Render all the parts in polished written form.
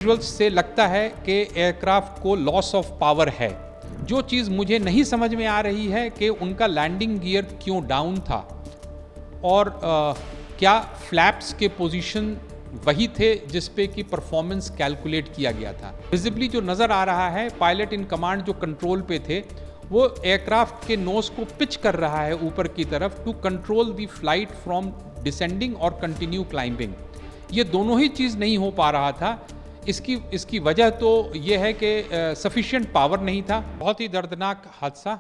Visuals से लगता है कि एयरक्राफ्ट को लॉस ऑफ पावर है। जो चीज़ मुझे नहीं समझ में आ रही है कि उनका लैंडिंग गियर क्यों डाउन था और क्या फ्लैप्स के पोजीशन वही थे जिस पे कि परफॉर्मेंस कैलकुलेट किया गया था। विजिबली जो नज़र आ रहा है, पायलट इन कमांड जो कंट्रोल पे थे वो एयरक्राफ्ट के नोज को पिच कर रहा है ऊपर की तरफ to control the flight from descending और कंटिन्यू क्लाइंबिंग। ये दोनों ही चीज़ नहीं हो पा रहा था। इसकी वजह तो ये है कि सफिशिएंट पावर नहीं था। बहुत ही दर्दनाक हादसा,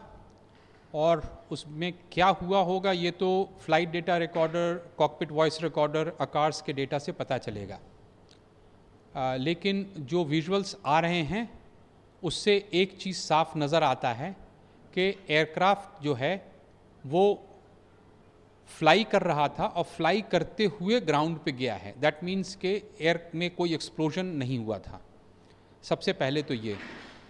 और उसमें क्या हुआ होगा ये तो flight data recorder, cockpit voice recorder, ACARS के डेटा से पता चलेगा। लेकिन जो विजुअल्स आ रहे हैं उससे एक चीज़ साफ नज़र आता है कि एयरक्राफ्ट जो है वो फ्लाई कर रहा था और फ्लाई करते हुए ग्राउंड पे गया है। दैट मीन्स के एयर में कोई एक्सप्लोजन नहीं हुआ था। सबसे पहले तो ये।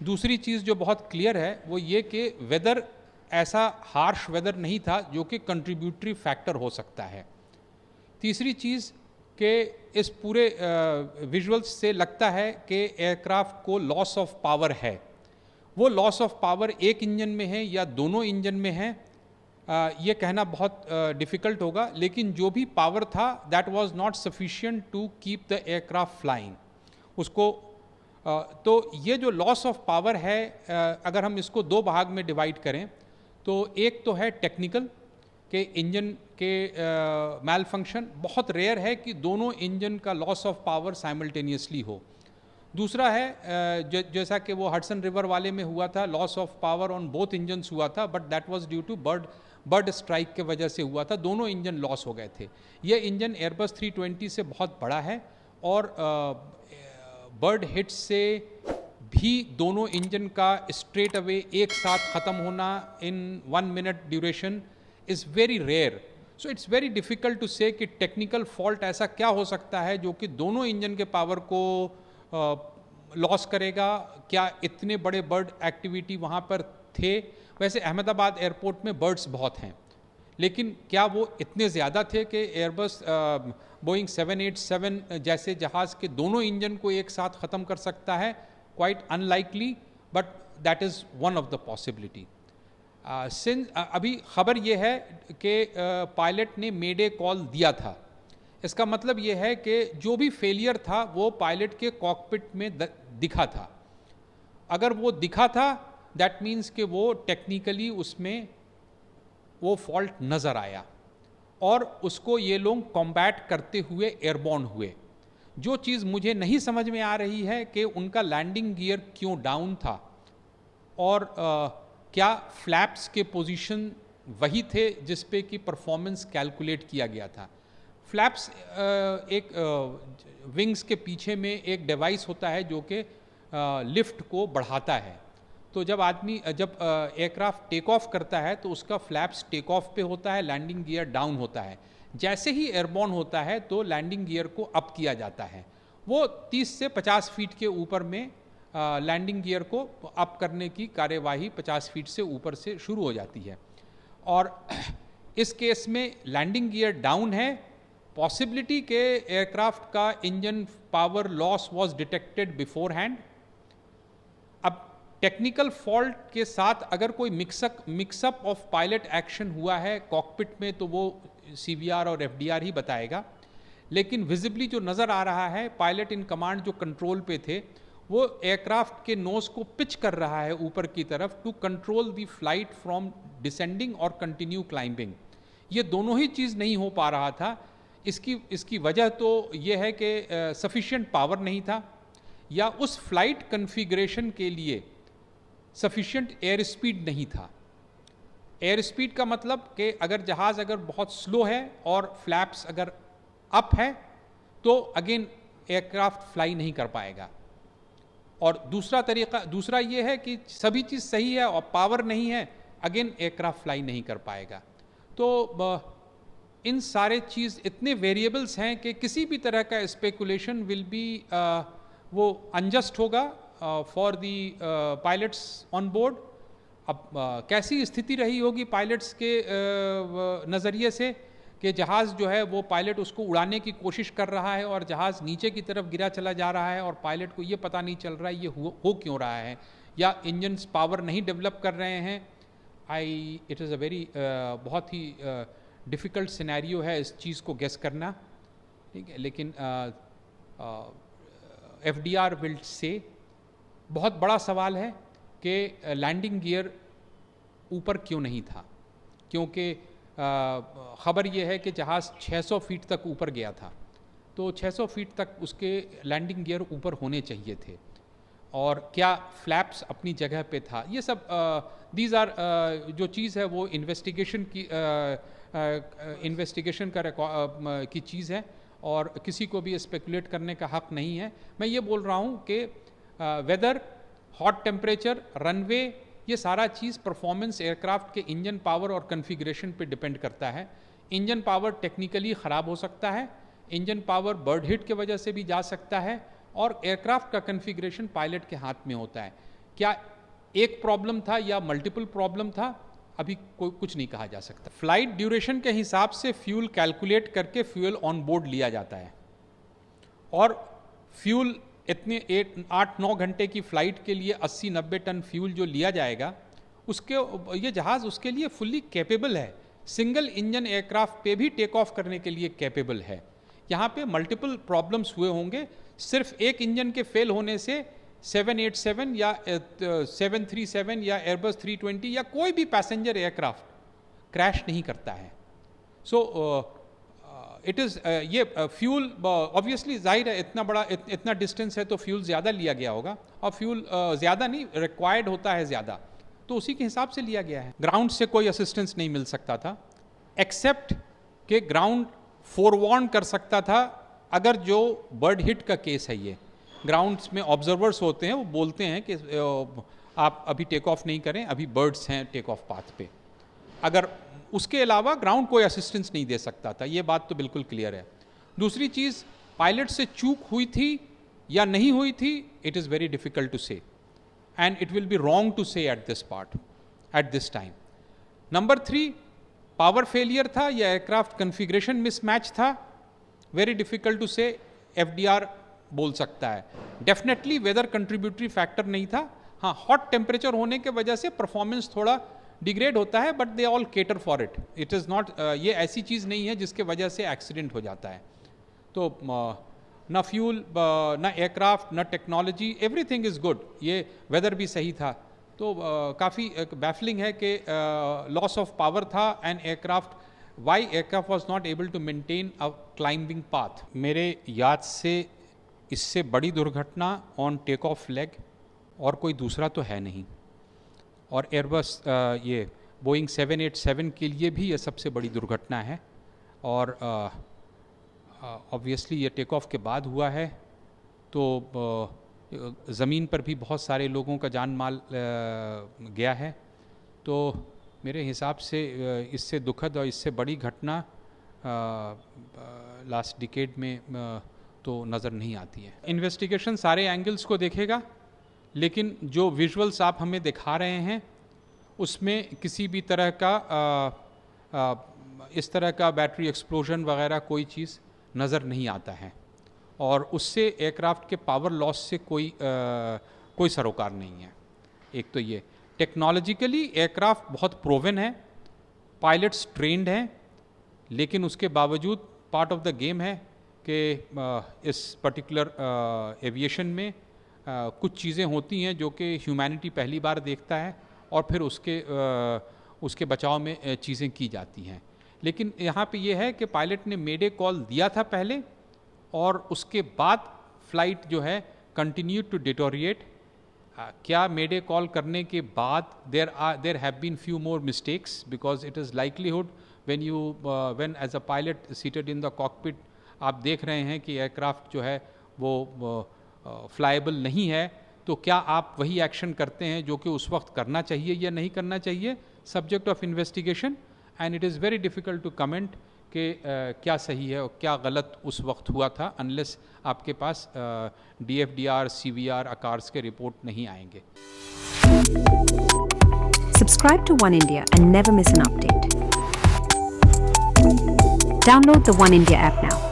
दूसरी चीज़ जो बहुत क्लियर है वो ये कि वेदर ऐसा हार्श वेदर नहीं था जो कि कंट्रीब्यूटरी फैक्टर हो सकता है। तीसरी चीज़ कि इस पूरे विजुअल्स से लगता है कि एयरक्राफ्ट को लॉस ऑफ पावर है। वो लॉस ऑफ पावर एक इंजन में है या दोनों इंजन में है, ये कहना बहुत डिफ़िकल्ट होगा, लेकिन जो भी पावर था that was not sufficient to keep the aircraft flying. उसको तो ये जो लॉस ऑफ पावर है, अगर हम इसको दो भाग में डिवाइड करें तो एक तो है टेक्निकल के इंजन के मैल फंक्शन। बहुत रेयर है कि दोनों इंजन का लॉस ऑफ पावर साइमल्टेनियसली हो। दूसरा है जैसा कि वो हडसन रिवर वाले में हुआ था, loss of power on both engines हुआ था, but that was due to bird strike के वजह से हुआ था। दोनों इंजन लॉस हो गए थे। ये इंजन एयरबस 320 से बहुत बड़ा है और बर्ड हिट से भी दोनों इंजन का स्ट्रेट अवे एक साथ ख़त्म होना in 1 minute duration is very rare. So it's very difficult to say कि टेक्निकल फॉल्ट ऐसा क्या हो सकता है जो कि दोनों इंजन के पावर को लॉस करेगा। क्या इतने बड़े बर्ड एक्टिविटी वहाँ पर थे? वैसे अहमदाबाद एयरपोर्ट में बर्ड्स बहुत हैं, लेकिन क्या वो इतने ज़्यादा थे कि एयरबस बोइंग 787 जैसे जहाज़ के दोनों इंजन को एक साथ ख़त्म कर सकता है? Quite unlikely, but that is one of the possibility. अभी खबर ये है कि पायलट ने मेडे कॉल दिया था। इसका मतलब ये है कि जो भी फेलियर था वो पायलट के कॉकपिट में दिखा था। अगर वो दिखा था दैट मीन्स कि वो टेक्निकली उसमें वो फॉल्ट नज़र आया और उसको ये लोग कॉम्बैट करते हुए एयरबॉर्न हुए। जो चीज़ मुझे नहीं समझ में आ रही है कि उनका लैंडिंग गियर क्यों डाउन था और क्या फ्लैप्स के पोजीशन वही थे जिस पे कि परफॉर्मेंस कैलकुलेट किया गया था। फ्लैप्स एक विंग्स के पीछे में एक डिवाइस होता है जो कि लिफ्ट को बढ़ाता है। तो जब एयरक्राफ्ट टेक ऑफ करता है तो उसका फ्लैप्स टेक ऑफ पे होता है, लैंडिंग गियर डाउन होता है। जैसे ही एयरबॉर्न होता है तो लैंडिंग गियर को अप किया जाता है। वो 30 से 50 फीट के ऊपर में लैंडिंग गियर को अप करने की कार्यवाही 50 फीट से ऊपर से शुरू हो जाती है। और इस केस में लैंडिंग गियर डाउन है। पॉसिबिलिटी के एयरक्राफ्ट का engine power loss was detected before hand. अब टेक्निकल फॉल्ट के साथ अगर कोई मिक्सअप ऑफ पायलट एक्शन हुआ है कॉकपिट में तो वो CVR और FDR ही बताएगा। लेकिन विजिबली जो नज़र आ रहा है, पायलट इन कमांड जो कंट्रोल पे थे वो एयरक्राफ्ट के नोज को पिच कर रहा है ऊपर की तरफ to control the flight from descending और कंटिन्यू क्लाइंबिंग। ये दोनों ही चीज़ नहीं हो पा रहा था। इसकी वजह तो ये है कि सफिशिएंट पावर नहीं था या उस फ्लाइट कन्फिग्रेशन के लिए सफिशिएंट एयर स्पीड नहीं था। एयर स्पीड का मतलब कि अगर जहाज़ अगर बहुत स्लो है और फ्लैप्स अगर अप है तो अगेन एयरक्राफ्ट फ्लाई नहीं कर पाएगा। और दूसरा ये है कि सभी चीज़ सही है और पावर नहीं है, अगेन एयरक्राफ्ट फ्लाई नहीं कर पाएगा। तो इन सारे चीज़ इतने वेरिएबल्स हैं कि किसी भी तरह का स्पेकुलेशन विल बी वो अनजस्ट होगा for the pilots on board. अब कैसी स्थिति रही होगी पायलट्स के नज़रिए से कि जहाज़ जो है वो पायलट उसको उड़ाने की कोशिश कर रहा है और जहाज़ नीचे की तरफ गिरा चला जा रहा है और पायलट को ये पता नहीं चल रहा है ये हो क्यों रहा है, या इंजन्स पावर नहीं डेवलप कर रहे हैं। इट इज़ अ वेरी बहुत ही डिफ़िकल्ट सिनेरियो है इस चीज़ को गेस करना, ठीक है। लेकिन FDR विल से बहुत बड़ा सवाल है कि लैंडिंग गियर ऊपर क्यों नहीं था, क्योंकि ख़बर यह है कि जहाज़ 600 फीट तक ऊपर गया था, तो 600 फीट तक उसके लैंडिंग गियर ऊपर होने चाहिए थे, और क्या फ्लैप्स अपनी जगह पे था। ये सब दीज आर जो चीज़ है वो इन्वेस्टिगेशन की चीज़ है और किसी को भी स्पेकुलेट करने का हक नहीं है। मैं ये बोल रहा हूँ कि वेदर, हॉट टेम्परेचर, रनवे, ये सारा चीज़ परफॉर्मेंस एयरक्राफ्ट के इंजन पावर और कॉन्फ़िगरेशन पे डिपेंड करता है। इंजन पावर टेक्निकली ख़राब हो सकता है, इंजन पावर बर्ड हिट के वजह से भी जा सकता है, और एयरक्राफ्ट का कॉन्फ़िगरेशन पायलट के हाथ में होता है। क्या एक प्रॉब्लम था या मल्टीपल प्रॉब्लम था, अभी कोई कुछ नहीं कहा जा सकता। फ्लाइट ड्यूरेशन के हिसाब से फ्यूल कैलकुलेट करके फ्यूल ऑन बोर्ड लिया जाता है, और फ्यूल इतने 8-9 घंटे की फ़्लाइट के लिए 80-90 टन फ्यूल जो लिया जाएगा, उसके ये जहाज़ उसके लिए फुल्ली कैपेबल है। सिंगल इंजन एयरक्राफ्ट पे भी टेक ऑफ करने के लिए कैपेबल है। यहाँ पे मल्टीपल प्रॉब्लम्स हुए होंगे, सिर्फ एक इंजन के फेल होने से 787 या 737 या एयरबस 320 या कोई भी पैसेंजर एयरक्राफ्ट क्रैश नहीं करता है। सो इट इज़ ये फ्यूल ऑब्वियसली जाहिर है, इतना बड़ा इतना डिस्टेंस है तो फ्यूल ज़्यादा लिया गया होगा, और फ्यूल ज़्यादा नहीं रिक्वायर्ड होता है ज़्यादा, तो उसी के हिसाब से लिया गया है। ग्राउंड से कोई असिस्टेंस नहीं मिल सकता था, एक्सेप्ट कि ग्राउंड फोरवार्न कर सकता था। अगर जो बर्ड हिट का केस है, ये ग्राउंड्स में ऑब्जर्वर्स होते हैं, वो बोलते हैं कि आप अभी टेक ऑफ नहीं करें, अभी बर्ड्स हैं टेक ऑफ पाथ पे। अगर उसके अलावा ग्राउंड कोई असिस्टेंस नहीं दे सकता था, ये बात तो बिल्कुल क्लियर है। दूसरी चीज़, पायलट से चूक हुई थी या नहीं हुई थी, it is very difficult to say, and it will be wrong to say at this time. Number 3, power failure था या एयरक्राफ्ट कॉन्फ़िगरेशन मिसमैच था, very difficult to say. FDR बोल सकता है। डेफिनेटली वेदर कंट्रीब्यूटरी फैक्टर नहीं था। हाँ, hot temperature होने के वजह से परफॉर्मेंस थोड़ा डिग्रेड होता है, but they all cater for it. It is not, ये ऐसी चीज़ नहीं है जिसके वजह से एक्सीडेंट हो जाता है। तो ना फ्यूल, ना एयरक्राफ्ट, ना टेक्नोलॉजी, एवरीथिंग इज़ गुड। ये वेदर भी सही था, तो काफ़ी बैफलिंग है कि लॉस ऑफ पावर था and aircraft, why aircraft was not able to maintain a climbing path. मेरे याद से इससे बड़ी दुर्घटना ऑन टेक ऑफ लेग और कोई दूसरा तो है नहीं, और एयरबस ये बोइंग 787 के लिए भी ये सबसे बड़ी दुर्घटना है, और ऑब्वियसली ये टेक ऑफ के बाद हुआ है, तो ज़मीन पर भी बहुत सारे लोगों का जान माल गया है। तो मेरे हिसाब से इससे दुखद और इससे बड़ी घटना लास्ट डिकेड में तो नज़र नहीं आती है। इन्वेस्टिगेशन सारे एंगल्स को देखेगा, लेकिन जो विजुअल्स आप हमें दिखा रहे हैं उसमें किसी भी तरह का इस तरह का बैटरी एक्सप्लोजन वगैरह कोई चीज़ नज़र नहीं आता है, और उससे एयरक्राफ्ट के पावर लॉस से कोई सरोकार नहीं है। एक तो ये टेक्नोलॉजिकली एयरक्राफ्ट बहुत प्रोवन है, पायलट्स ट्रेंड हैं, लेकिन उसके बावजूद पार्ट ऑफ द गेम है कि इस पर्टिकुलर एविएशन में कुछ चीज़ें होती हैं जो कि ह्यूमैनिटी पहली बार देखता है, और फिर उसके बचाव में चीज़ें की जाती हैं। लेकिन यहाँ पे ये है कि पायलट ने मेडे कॉल दिया था पहले, और उसके बाद फ्लाइट जो है कंटिन्यू टू डिटोरिएट। क्या मेडे कॉल करने के बाद there have been few more mistakes, because it is likelihood when as a pilot seated in the cockpit आप देख रहे हैं कि एयरक्राफ्ट जो है वो फ्लाइबल नहीं है, तो क्या आप वही एक्शन करते हैं जो कि उस वक्त करना चाहिए या नहीं करना चाहिए? Subject of investigation, and it is very difficult to comment कि क्या सही है और क्या गलत उस वक्त हुआ था, अनलेस आपके पास DFDR, CVR, आकार्स के रिपोर्ट नहीं आएंगे। Subscribe to One India and never miss an update. Download the One India app now.